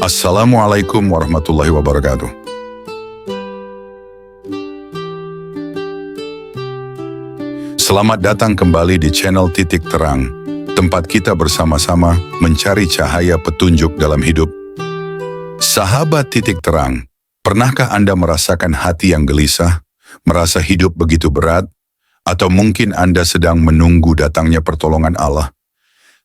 Assalamualaikum warahmatullahi wabarakatuh. Selamat datang kembali di channel Titik Terang, tempat kita bersama-sama mencari cahaya petunjuk dalam hidup. Sahabat Titik Terang, pernahkah Anda merasakan hati yang gelisah, merasa hidup begitu berat, atau mungkin Anda sedang menunggu datangnya pertolongan Allah?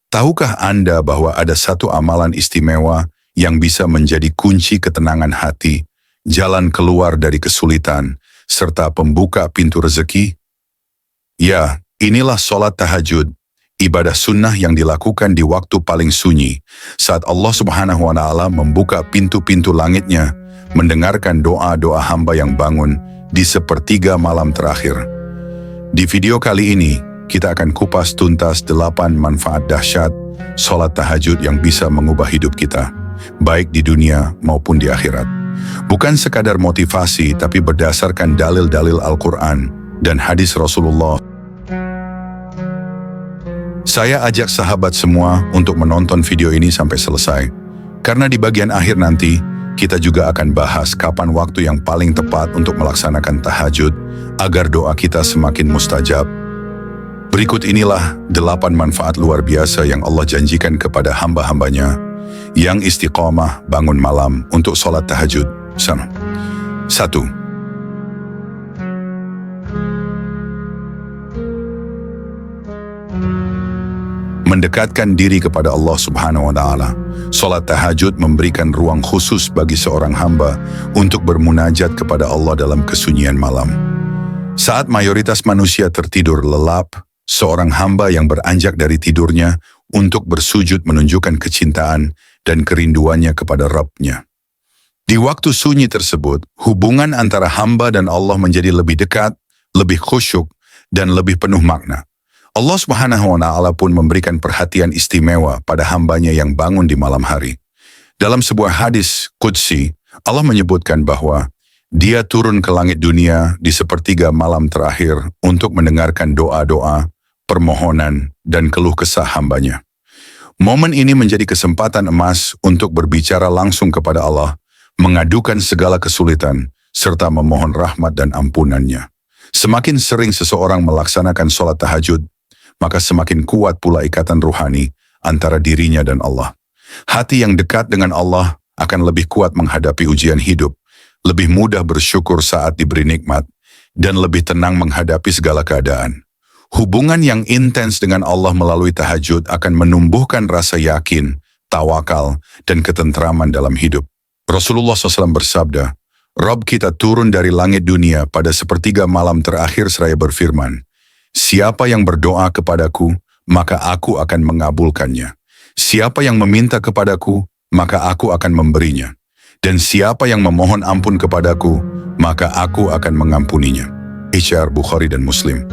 Tahukah Anda bahwa ada satu amalan istimewa yang bisa menjadi kunci ketenangan hati, jalan keluar dari kesulitan, serta pembuka pintu rezeki? Ya, inilah sholat tahajud, ibadah sunnah yang dilakukan di waktu paling sunyi, saat Allah Subhanahu wa Ta'ala membuka pintu-pintu langitnya, mendengarkan doa-doa hamba yang bangun di sepertiga malam terakhir. Di video kali ini, kita akan kupas tuntas 8 manfaat dahsyat sholat tahajud yang bisa mengubah hidup kita, baik di dunia maupun di akhirat. Bukan sekadar motivasi, tapi berdasarkan dalil-dalil Al-Quran dan hadis Rasulullah. Saya ajak sahabat semua untuk menonton video ini sampai selesai, karena di bagian akhir nanti, kita juga akan bahas kapan waktu yang paling tepat untuk melaksanakan tahajud, agar doa kita semakin mustajab. Berikut inilah 8 manfaat luar biasa yang Allah janjikan kepada hamba-hambanya yang istiqomah bangun malam untuk sholat tahajud. 1. Mendekatkan diri kepada Allah Subhanahu wa Ta'ala. Sholat tahajud memberikan ruang khusus bagi seorang hamba untuk bermunajat kepada Allah dalam kesunyian malam. Saat mayoritas manusia tertidur lelap, seorang hamba yang beranjak dari tidurnya untuk bersujud menunjukkan kecintaan dan kerinduannya kepada Rabb-Nya. Di waktu sunyi tersebut, hubungan antara hamba dan Allah menjadi lebih dekat, lebih khusyuk, dan lebih penuh makna. Allah Subhanahu wa Ta'ala pun memberikan perhatian istimewa pada hambanya yang bangun di malam hari. Dalam sebuah hadis qudsi, Allah menyebutkan bahwa Dia turun ke langit dunia di sepertiga malam terakhir untuk mendengarkan doa-doa, permohonan, dan keluh kesah hambanya. Momen ini menjadi kesempatan emas untuk berbicara langsung kepada Allah, mengadukan segala kesulitan, serta memohon rahmat dan ampunannya. Semakin sering seseorang melaksanakan sholat tahajud, maka semakin kuat pula ikatan ruhani antara dirinya dan Allah. Hati yang dekat dengan Allah akan lebih kuat menghadapi ujian hidup, lebih mudah bersyukur saat diberi nikmat, dan lebih tenang menghadapi segala keadaan. Hubungan yang intens dengan Allah melalui tahajud akan menumbuhkan rasa yakin, tawakal, dan ketentraman dalam hidup. Rasulullah SAW bersabda, Rabb kita turun dari langit dunia pada sepertiga malam terakhir seraya berfirman, siapa yang berdoa kepadaku, maka aku akan mengabulkannya. Siapa yang meminta kepadaku, maka aku akan memberinya. Dan siapa yang memohon ampun kepadaku, maka aku akan mengampuninya. Sahih Bukhari dan Muslim.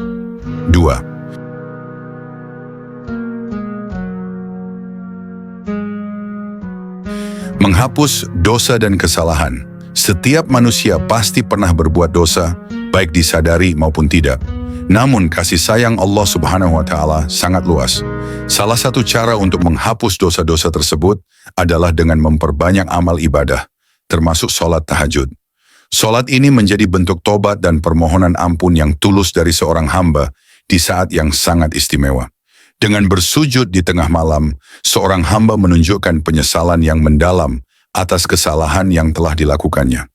2. Menghapus dosa dan kesalahan. Setiap manusia pasti pernah berbuat dosa, baik disadari maupun tidak. Namun kasih sayang Allah Subhanahu wa Ta'ala sangat luas. Salah satu cara untuk menghapus dosa-dosa tersebut adalah dengan memperbanyak amal ibadah, termasuk sholat tahajud. Sholat ini menjadi bentuk tobat dan permohonan ampun yang tulus dari seorang hamba di saat yang sangat istimewa. Dengan bersujud di tengah malam, seorang hamba menunjukkan penyesalan yang mendalam atas kesalahan yang telah dilakukannya.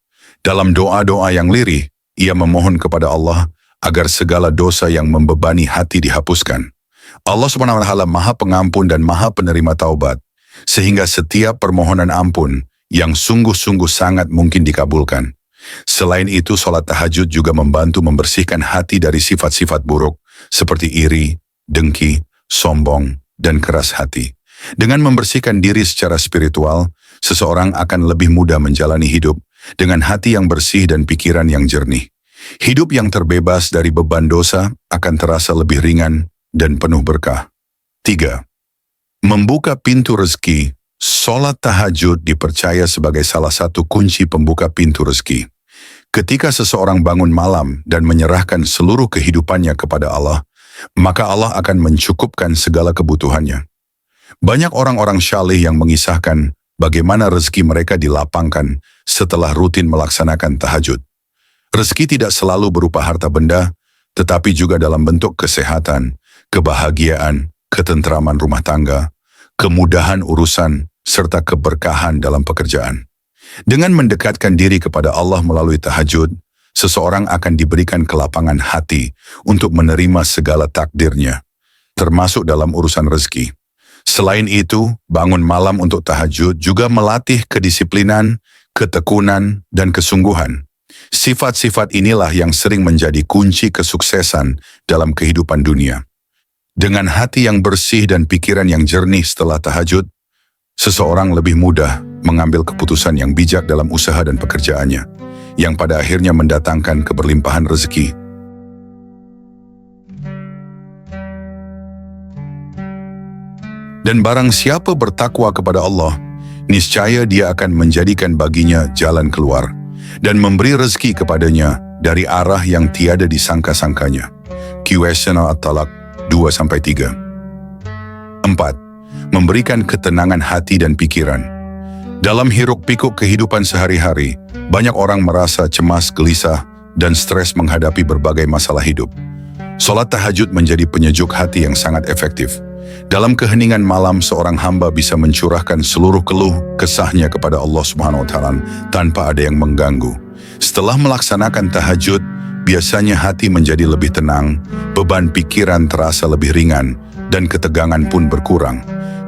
Dalam doa-doa yang lirih, ia memohon kepada Allah agar segala dosa yang membebani hati dihapuskan. Allah Subhanahu wa Ta'ala Maha Pengampun dan Maha Penerima Taubat, sehingga setiap permohonan ampun yang sungguh-sungguh sangat mungkin dikabulkan. Selain itu, sholat tahajud juga membantu membersihkan hati dari sifat-sifat buruk, seperti iri, dengki, sombong, dan keras hati. Dengan membersihkan diri secara spiritual, seseorang akan lebih mudah menjalani hidup dengan hati yang bersih dan pikiran yang jernih. Hidup yang terbebas dari beban dosa akan terasa lebih ringan dan penuh berkah. 3. Membuka pintu rezeki. Sholat tahajud dipercaya sebagai salah satu kunci pembuka pintu rezeki. Ketika seseorang bangun malam dan menyerahkan seluruh kehidupannya kepada Allah, maka Allah akan mencukupkan segala kebutuhannya. Banyak orang-orang syalih yang mengisahkan bagaimana rezeki mereka dilapangkan setelah rutin melaksanakan tahajud. Rezeki tidak selalu berupa harta benda, tetapi juga dalam bentuk kesehatan, kebahagiaan, ketentraman rumah tangga, kemudahan urusan, serta keberkahan dalam pekerjaan. Dengan mendekatkan diri kepada Allah melalui tahajud, seseorang akan diberikan kelapangan hati untuk menerima segala takdirnya, termasuk dalam urusan rezeki. Selain itu, bangun malam untuk tahajud juga melatih kedisiplinan, ketekunan, dan kesungguhan. Sifat-sifat inilah yang sering menjadi kunci kesuksesan dalam kehidupan dunia. Dengan hati yang bersih dan pikiran yang jernih setelah tahajud, seseorang lebih mudah mengambil keputusan yang bijak dalam usaha dan pekerjaannya, yang pada akhirnya mendatangkan keberlimpahan rezeki. Dan barang siapa bertakwa kepada Allah, niscaya Dia akan menjadikan baginya jalan keluar dan memberi rezeki kepadanya dari arah yang tiada disangka-sangkanya. Qiyasana At-Talaq 2-3. 4. Memberikan ketenangan hati dan pikiran. Dalam hiruk-pikuk kehidupan sehari-hari, banyak orang merasa cemas, gelisah, dan stres menghadapi berbagai masalah hidup. Salat tahajud menjadi penyejuk hati yang sangat efektif. Dalam keheningan malam, seorang hamba bisa mencurahkan seluruh keluh kesahnya kepada Allah Subhanahu wa Ta'ala tanpa ada yang mengganggu. Setelah melaksanakan tahajud, biasanya hati menjadi lebih tenang, beban pikiran terasa lebih ringan, dan ketegangan pun berkurang.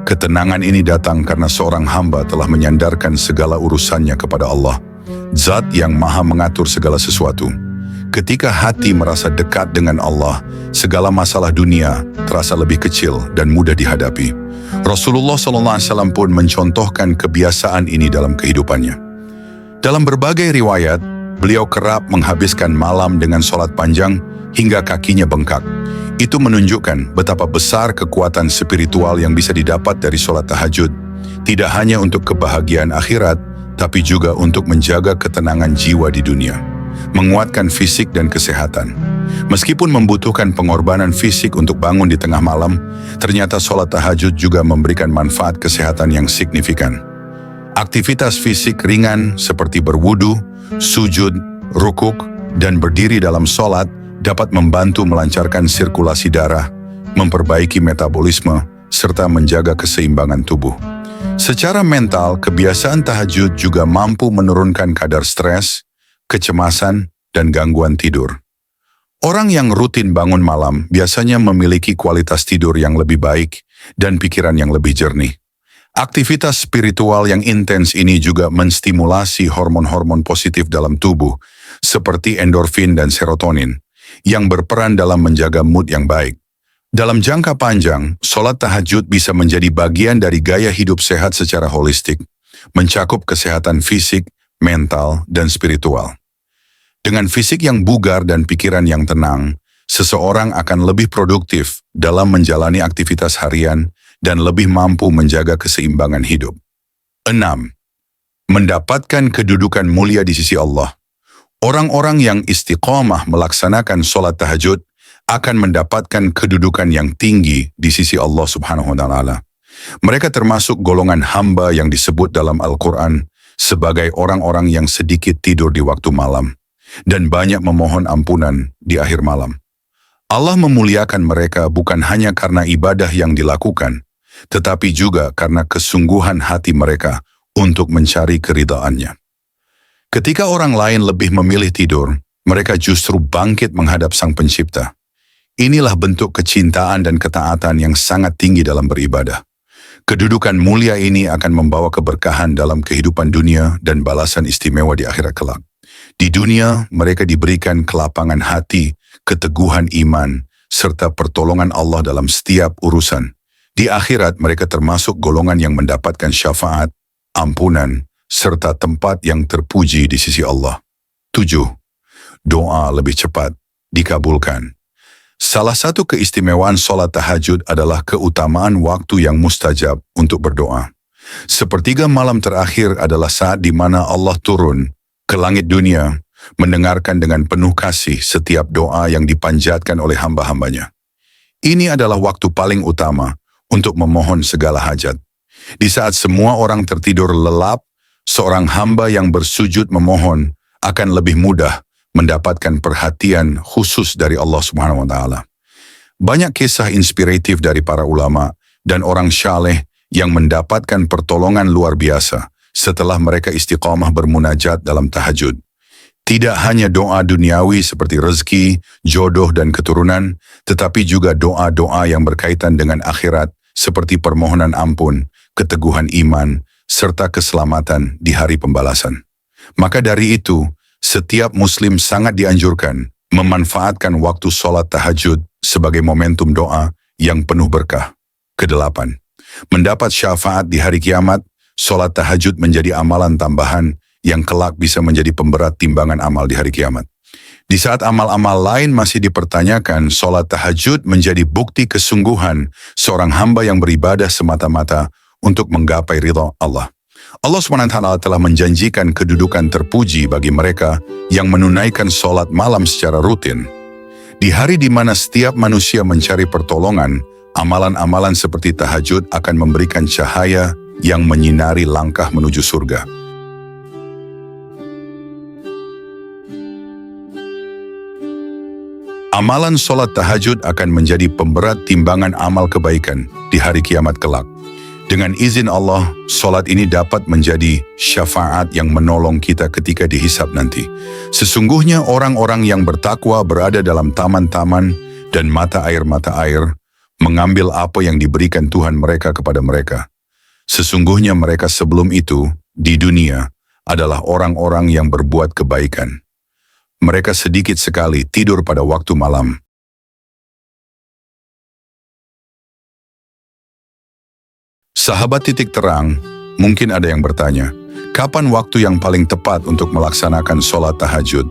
Ketenangan ini datang karena seorang hamba telah menyandarkan segala urusannya kepada Allah, Zat yang Maha mengatur segala sesuatu. Ketika hati merasa dekat dengan Allah, segala masalah dunia terasa lebih kecil dan mudah dihadapi. Rasulullah SAW pun mencontohkan kebiasaan ini dalam kehidupannya. Dalam berbagai riwayat, beliau kerap menghabiskan malam dengan sholat panjang hingga kakinya bengkak. Itu menunjukkan betapa besar kekuatan spiritual yang bisa didapat dari sholat tahajud, tidak hanya untuk kebahagiaan akhirat, tapi juga untuk menjaga ketenangan jiwa di dunia, menguatkan fisik dan kesehatan. Meskipun membutuhkan pengorbanan fisik untuk bangun di tengah malam, ternyata sholat tahajud juga memberikan manfaat kesehatan yang signifikan. Aktivitas fisik ringan seperti berwudu, sujud, rukuk, dan berdiri dalam sholat dapat membantu melancarkan sirkulasi darah, memperbaiki metabolisme, serta menjaga keseimbangan tubuh. Secara mental, kebiasaan tahajud juga mampu menurunkan kadar stres, kecemasan, dan gangguan tidur. Orang yang rutin bangun malam biasanya memiliki kualitas tidur yang lebih baik dan pikiran yang lebih jernih. Aktivitas spiritual yang intens ini juga menstimulasi hormon-hormon positif dalam tubuh, seperti endorfin dan serotonin, yang berperan dalam menjaga mood yang baik. Dalam jangka panjang, sholat tahajud bisa menjadi bagian dari gaya hidup sehat secara holistik, mencakup kesehatan fisik, mental, dan spiritual. Dengan fisik yang bugar dan pikiran yang tenang, seseorang akan lebih produktif dalam menjalani aktivitas harian dan lebih mampu menjaga keseimbangan hidup. 6. Mendapatkan kedudukan mulia di sisi Allah. Orang-orang yang istiqomah melaksanakan sholat tahajud akan mendapatkan kedudukan yang tinggi di sisi Allah Subhanahu wa Ta'ala. Mereka termasuk golongan hamba yang disebut dalam Al-Quran sebagai orang-orang yang sedikit tidur di waktu malam dan banyak memohon ampunan di akhir malam. Allah memuliakan mereka bukan hanya karena ibadah yang dilakukan, tetapi juga karena kesungguhan hati mereka untuk mencari keridhaannya. Ketika orang lain lebih memilih tidur, mereka justru bangkit menghadap Sang Pencipta. Inilah bentuk kecintaan dan ketaatan yang sangat tinggi dalam beribadah. Kedudukan mulia ini akan membawa keberkahan dalam kehidupan dunia dan balasan istimewa di akhirat kelak. Di dunia, mereka diberikan kelapangan hati, keteguhan iman, serta pertolongan Allah dalam setiap urusan. Di akhirat, mereka termasuk golongan yang mendapatkan syafaat, ampunan, serta tempat yang terpuji di sisi Allah. 7. Doa lebih cepat dikabulkan. Salah satu keistimewaan sholat tahajud adalah keutamaan waktu yang mustajab untuk berdoa. Sepertiga malam terakhir adalah saat di mana Allah turun ke langit dunia, mendengarkan dengan penuh kasih setiap doa yang dipanjatkan oleh hamba-hambanya. Ini adalah waktu paling utama untuk memohon segala hajat. Di saat semua orang tertidur lelap, seorang hamba yang bersujud memohon akan lebih mudah mendapatkan perhatian khusus dari Allah Subhanahu wa Ta'ala. Banyak kisah inspiratif dari para ulama dan orang syaleh yang mendapatkan pertolongan luar biasa setelah mereka istiqamah bermunajat dalam tahajud. Tidak hanya doa duniawi seperti rezeki, jodoh dan keturunan, tetapi juga doa-doa yang berkaitan dengan akhirat seperti permohonan ampun, keteguhan iman, serta keselamatan di hari pembalasan. Maka dari itu, setiap muslim sangat dianjurkan memanfaatkan waktu sholat tahajud sebagai momentum doa yang penuh berkah. Kedelapan, mendapat syafaat di hari kiamat, sholat tahajud menjadi amalan tambahan yang kelak bisa menjadi pemberat timbangan amal di hari kiamat. Di saat amal-amal lain masih dipertanyakan, sholat tahajud menjadi bukti kesungguhan seorang hamba yang beribadah semata-mata untuk menggapai ridha Allah. Allah SWT telah menjanjikan kedudukan terpuji bagi mereka yang menunaikan sholat malam secara rutin. Di hari di mana setiap manusia mencari pertolongan, amalan-amalan seperti tahajud akan memberikan cahaya yang menyinari langkah menuju surga. Amalan sholat tahajud akan menjadi pemberat timbangan amal kebaikan di hari kiamat kelak. Dengan izin Allah, sholat ini dapat menjadi syafaat yang menolong kita ketika dihisab nanti. Sesungguhnya orang-orang yang bertakwa berada dalam taman-taman dan mata air mengambil apa yang diberikan Tuhan mereka kepada mereka. Sesungguhnya mereka sebelum itu, di dunia, adalah orang-orang yang berbuat kebaikan. Mereka sedikit sekali tidur pada waktu malam. Sahabat titik terang, mungkin ada yang bertanya, kapan waktu yang paling tepat untuk melaksanakan sholat tahajud?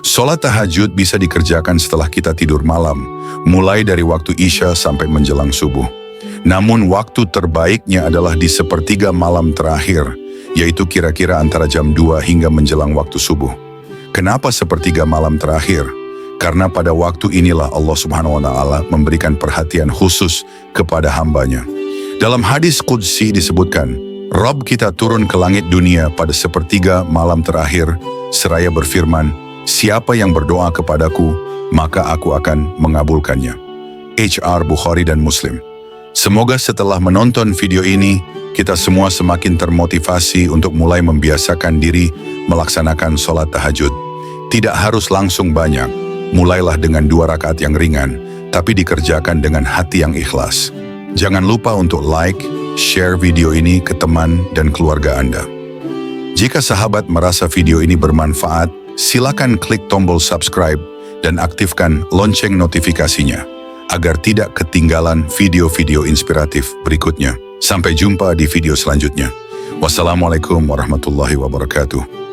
Sholat tahajud bisa dikerjakan setelah kita tidur malam, mulai dari waktu Isya sampai menjelang subuh. Namun waktu terbaiknya adalah di sepertiga malam terakhir, yaitu kira-kira antara jam 2 hingga menjelang waktu subuh. Kenapa sepertiga malam terakhir? Karena pada waktu inilah Allah Subhanahu wa Ta'ala memberikan perhatian khusus kepada hambanya. Dalam hadis Qudsi disebutkan, Rabb kita turun ke langit dunia pada sepertiga malam terakhir, seraya berfirman, siapa yang berdoa kepadaku, maka aku akan mengabulkannya. HR Bukhari dan Muslim. Semoga setelah menonton video ini, kita semua semakin termotivasi untuk mulai membiasakan diri melaksanakan sholat tahajud. Tidak harus langsung banyak, mulailah dengan 2 rakaat yang ringan, tapi dikerjakan dengan hati yang ikhlas. Jangan lupa untuk like, share video ini ke teman dan keluarga Anda. Jika sahabat merasa video ini bermanfaat, silakan klik tombol subscribe dan aktifkan lonceng notifikasinya, agar tidak ketinggalan video-video inspiratif berikutnya. Sampai jumpa di video selanjutnya. Wassalamualaikum warahmatullahi wabarakatuh.